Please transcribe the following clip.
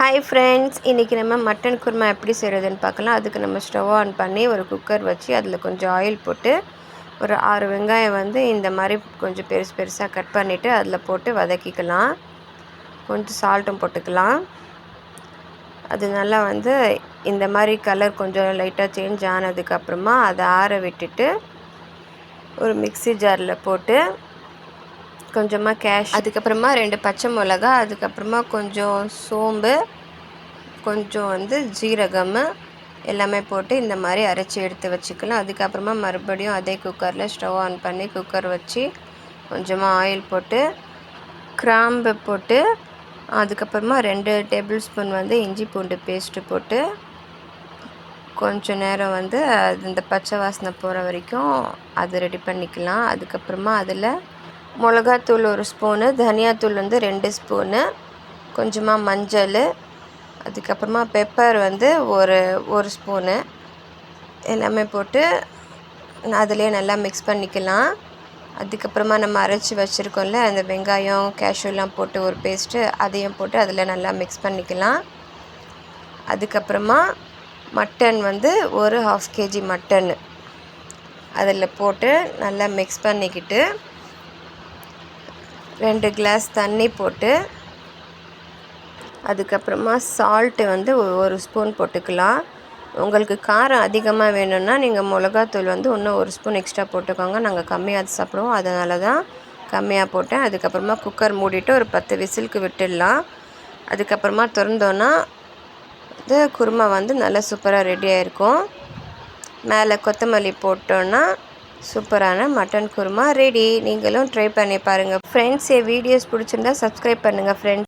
Hi friends, இன்றைக்கி நம்ம mutton kurma எப்படி செய்கிறதுன்னு பார்க்கலாம். அதுக்கு நம்ம ஸ்டவ் ஆன் பண்ணி ஒரு குக்கர் வச்சு அதில் கொஞ்சம் ஆயில் போட்டு ஒரு 6 வெங்காயம் இந்த மாதிரி கொஞ்சம் பெருசு பெருசாக கட் பண்ணிவிட்டு அதில் போட்டு வதக்கிக்கலாம். கொஞ்சம் சால்ட்டும் போட்டுக்கலாம். அது நல்லா இந்த மாதிரி கலர் கொஞ்சம் லைட்டாக சேஞ்ச் ஆனதுக்கப்புறமா அதை ஆற விட்டுட்டு ஒரு மிக்ஸி ஜாரில் போட்டு கொஞ்சமாக கேஷ், அதுக்கப்புறமா 2 பச்சை மிளகா, அதுக்கப்புறமா கொஞ்சம் சோம்பு, கொஞ்சம் ஜீரகம் எல்லாமே போட்டு இந்த மாதிரி அரைச்சி எடுத்து வச்சுக்கலாம். அதுக்கப்புறமா மறுபடியும் அதே குக்கரில் ஸ்டவ் ஆன் பண்ணி குக்கர் வச்சு கொஞ்சமாக ஆயில் போட்டு கிராம்பு போட்டு அதுக்கப்புறமா 2 டேபிள் ஸ்பூன் இஞ்சி பூண்டு பேஸ்ட்டு போட்டு கொஞ்சம் நேரம் இந்த பச்சை வாசனை போகிற வரைக்கும் அது ரெடி பண்ணிக்கலாம். அதுக்கப்புறமா அதில் மிளகாத்தூள் 1 ஸ்பூனு, தனியாத்தூள் 2 ஸ்பூனு, கொஞ்சமாக மஞ்சள், அதுக்கப்புறமா பெப்பர் ஒரு ஸ்பூனு எல்லாமே போட்டு அதிலே நல்லா மிக்ஸ் பண்ணிக்கலாம். அதுக்கப்புறமா நம்ம அரைச்சி வச்சுருக்கோம்ல அந்த வெங்காயம் கேஷ்யூலாம் போட்டு ஒரு பேஸ்ட்டு, அதையும் போட்டு அதில் நல்லா மிக்ஸ் பண்ணிக்கலாம். அதுக்கப்புறமா மட்டன் ஒரு 1/2 kg மட்டன் அதில் போட்டு நல்லா மிக்ஸ் பண்ணிக்கிட்டு 2 கிளாஸ் தண்ணி போட்டு அதுக்கப்புறமா சால்ட்டு 1 ஸ்பூன் போட்டுக்கலாம். உங்களுக்கு காரம் அதிகமாக வேணும்னா நீங்கள் மிளகாத்தூள் இன்னும் 1 ஸ்பூன் எக்ஸ்ட்ரா போட்டுக்கோங்க. நாங்கள் கம்மியாக சாப்பிடுவோம், அதனால தான் கம்மியாக போட்டேன். அதுக்கப்புறமா குக்கர் மூடிட்டு ஒரு 10 விசிலுக்கு விட்டுடலாம். அதுக்கப்புறமா திறந்தோன்னா குருமா நல்லா சூப்பராக ரெடியாக இருக்கும். மேலே கொத்தமல்லி போட்டோன்னா சூப்பரான மட்டன் குருமா ரெடி. நீங்களும் ட்ரை பண்ணி பாருங்கள் ஃப்ரெண்ட்ஸ். வீடியோஸ் பிடிச்சிருந்தா சப்ஸ்கிரைப் பண்ணுங்கள் ஃப்ரெண்ட்ஸ்.